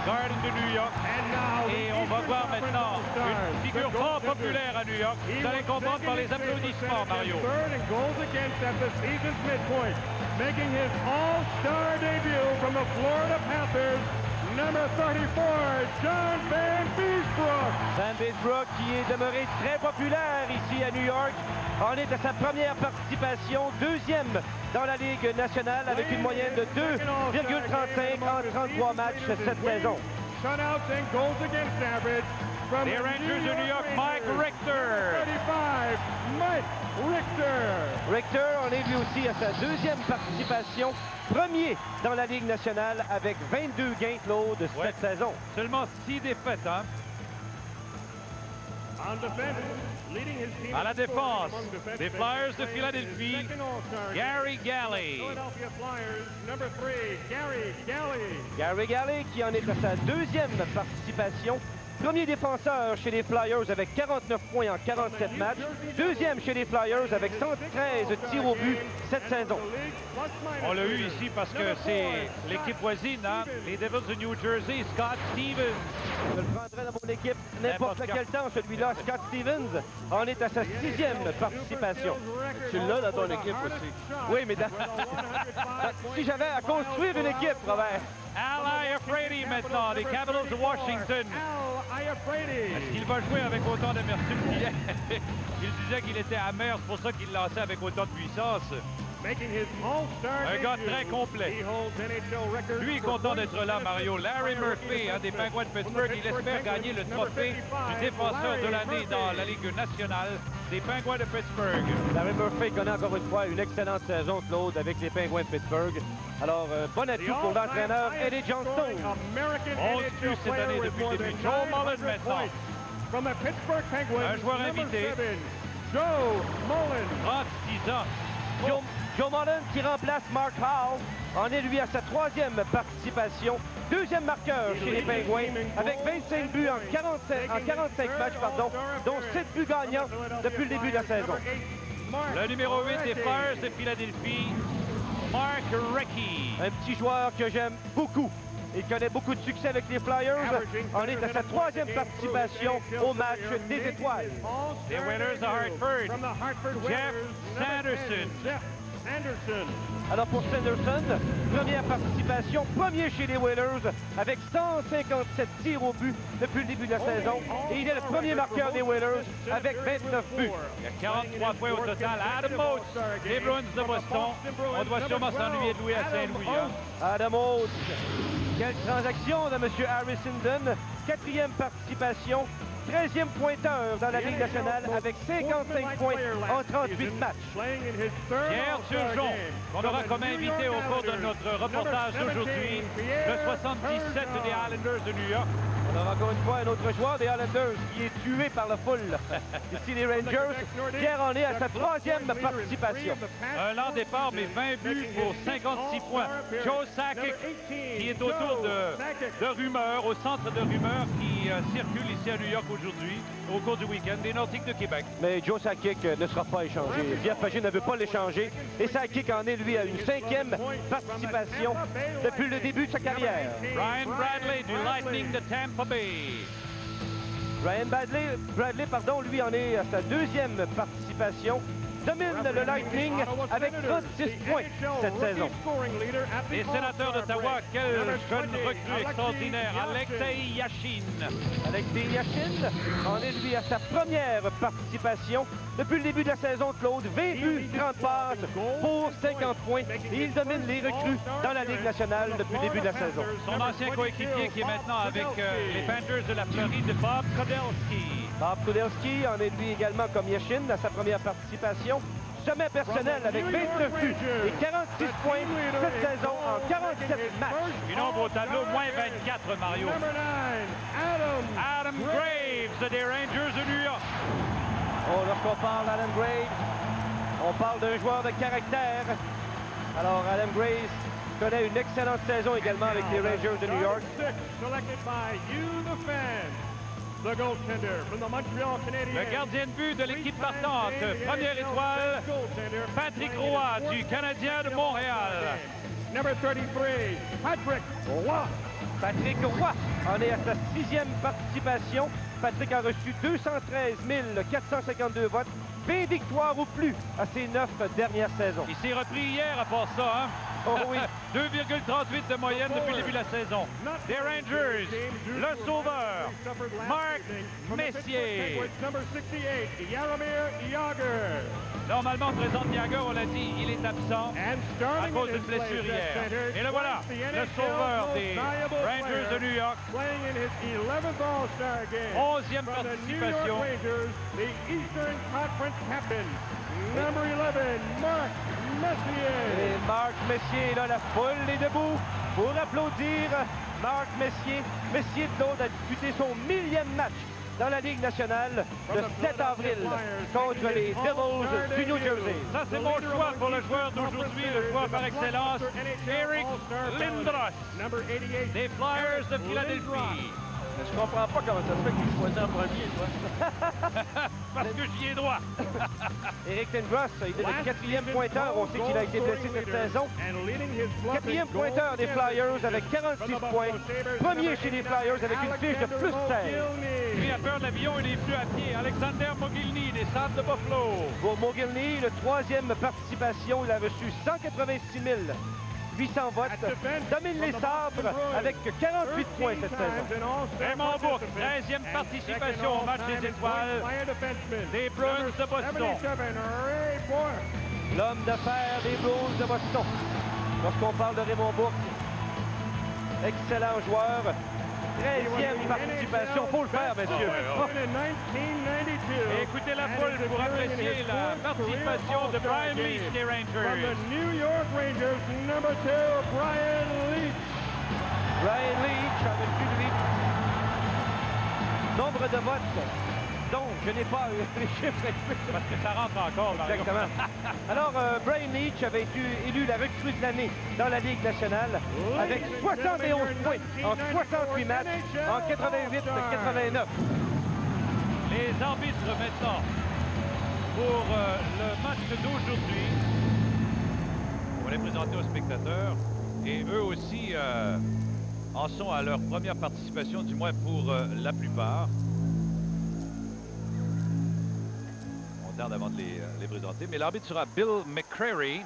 Garden de New York. Et on va voir maintenant une figure fort populaire à New York. Vous allez comprendre par les applaudissements, Mario. Making his all-star debut from the Florida Panthers, number 34, John Van Beesbrook. Van Beesbrook qui est demeuré très populaire ici à New York. On est à sa première participation, deuxième dans la Ligue nationale avec une moyenne de 2,35 en 33 matchs cette saison. Shutouts and goals against average. From les Rangers de New York, Mike Richter. 35, Mike Richter. Richter, on est lui aussi à sa deuxième participation. Premier dans la Ligue nationale avec 22 gains, Claude, cette saison. Seulement 6 défaites, hein? À la défense, des Flyers de Philadelphie, Gary Galley. Gary Galley qui en est à sa deuxième participation. Premier défenseur chez les Flyers avec 49 points en 47 matchs. Deuxième chez les Flyers avec 113 tirs au but cette saison. On l'a eu ici parce que c'est l'équipe voisine, hein? Les Devils de New Jersey, Scott Stevens. Je le prendrai dans mon équipe n'importe quel temps, celui-là, Scott Stevens. On est à sa sixième participation. Tu l'as dans ton équipe aussi. Oui, mais si j'avais à construire une équipe, Robert. Al Iafrate maintenant, des Capitals de Washington. Est-ce qu'il va jouer avec autant d'amertume qu'hier? Il disait qu'il était amer, c'est pour ça qu'il lançait avec autant de puissance. Un gars très complet. Lui est content d'être là, Mario. Larry Murphy, un des Penguins de Pittsburgh, il espère gagner le trophée du défenseur de l'année dans la Ligue nationale des Penguins de Pittsburgh. Larry Murphy connaît encore une fois une excellente saison, Claude, avec les Penguins de Pittsburgh. Alors, bon atout pour l'entraîneur Eddie Johnston. 11 buts cette année depuis le début. Joe Mullen maintenant. Un joueur invité. Joe Mullen. 36 ans. Joe Mullen qui remplace Mark Howell. En est lui à sa troisième participation. Deuxième marqueur chez les Penguins avec 25 buts en 45 matchs, dont 7 buts gagnants depuis le début de la saison. Le numéro 8 des Flyers de Philadelphie, Mark Recchi. Un petit joueur que j'aime beaucoup. Il connaît beaucoup de succès avec les Flyers. On est à sa troisième participation au match des étoiles. Les Whalers de Hartford, Jeff Sanderson. Alors pour Sanderson, première participation, premier chez les Whalers avec 157 tirs au but depuis le début de la saison. Et il est le premier marqueur des Whalers avec 29 buts. Il y a 43 points au total. Adam Oates, les Bruins de Boston. On doit sûrement s'ennuyer de Louis à Saint-Louis. Hein? Adam Oates. Quelle transaction de M. Harrison Dunn. Quatrième participation. 13e pointeur dans la Ligue nationale avec 55 points en 38 matchs. Pierre Turgeon, qu'on aura comme invité au cours de notre reportage d'aujourd'hui, le 77 des Islanders de New York. On aura encore une fois un autre joueur des Islanders qui est tué par la foule. Ici les Rangers. Pierre en est à sa troisième participation. Un lent départ, mais 20 buts pour 56 points. Joe Sakic, qui est autour de rumeurs, au centre de rumeurs qui circulent ici à New York aujourd'hui, au cours du week-end, des Nordiques de Québec. Mais Joe Sakic ne sera pas échangé. Pierre Pagé ne veut pas l'échanger. Et Sakic en est, lui, à une cinquième participation depuis le début de sa carrière. Ryan Bradley du Lightning de Tampa Bay. Ryan Bradley, lui, en est à sa deuxième participation. Domine le Lightning avec 36 points cette saison. Les Sénateurs d'Ottawa, quel jeune recrue extraordinaire, Alexei Yashin. Alexei Yashin en est, lui, à sa première participation. Depuis le début de la saison, Claude, 20 buts, 30 passes pour 50 points. Et il domine les recrues dans la Ligue nationale depuis le début de la saison. Son ancien coéquipier qui est maintenant avec les Panthers de la Floride, Bob Kudelski. Bob Kudelski en est, lui, également comme Yashin à sa première participation. Sommet personnel avec 29 buts et 46 points cette saison en 47 matchs. Une ombre au tableau, moins 24, Mario. Adam Graves des Rangers de New York. Oh, lorsqu'on parle d'Adam Graves, on parle d'un joueur de caractère. Alors, Adam Graves connaît une excellente saison également avec les Rangers de New York. the goaltender from the Montreal Canadiens. Le gardien de but de l'équipe partante, première étoile, Patrick Roy du Canadien de Montréal. Number 33, Patrick Roy. Patrick Roy en est à sa 6e participation. Patrick a reçu 213 452 votes, 20 victoires ou plus à ses 9 dernières saisons. Il s'est repris hier à part ça, hein? Oh oui. 2,38 de moyenne depuis le début de la saison. Des Rangers, le sauveur, Marc Messier. Number 68, Jaromir Jagr. Normalement, présente Jagr, on l'a dit, il est absent à cause d'une blessure hier. Et le voilà, le sauveur des Rangers de New York. 11e participation. The Eastern Conference captain, number 11, Marc Messier. Et Marc Messier, là, la foule est debout pour applaudir Marc Messier. Messier, de l'autre, a disputé son 1000e match dans la Ligue nationale le 7 avril contre les Devils du New Jersey. Ça, c'est mon choix pour le joueur d'aujourd'hui, le joueur par excellence, Eric Lindros, des Flyers de Philadelphie. Mais je comprends pas comment ça se fait qu'il choisit en premier, toi. Parce que j'y ai droit. Eric Lindros, il est le 4e pointeur. On sait qu'il a été blessé cette saison. 4e pointeur des Flyers avec 46 points. Premier chez les Flyers avec une fiche de plus 16. Lui a peur de l'avion, il est venu à pied. Alexander Mogilny des Sables de Buffalo. Pour Mogilny, le 3e participation, il a reçu 186 800 votes. Domine les Sabres avec 48 points cette saison. Raymond Bourque, 13e participation au match des étoiles des Bruins de Boston. L'homme d'affaires des Blues de Boston. Lorsqu'on parle de Raymond Bourque, excellent joueur. 13e participation, faut le faire, messieurs. Et écoutez la foule pour apprécier la participation de Brian Leetch des Rangers. New York Rangers, number 2, Brian Leetch. Brian Leetch a reçu lui. Nombre de votes. Donc, je n'ai pas les chiffres exacts. Parce que ça rentre encore, Mario. Exactement. Alors, Brian Leetch avait été élu la recrue de l'année dans la Ligue nationale avec 71 points en 68 matchs en 88-89. Les arbitres maintenant pour le match d'aujourd'hui. On va les présenter aux spectateurs. Et eux aussi en sont à leur première participation, du moins pour la plupart. On tarde avant de les présenter. Mais l'arbitre sera Bill McCrary.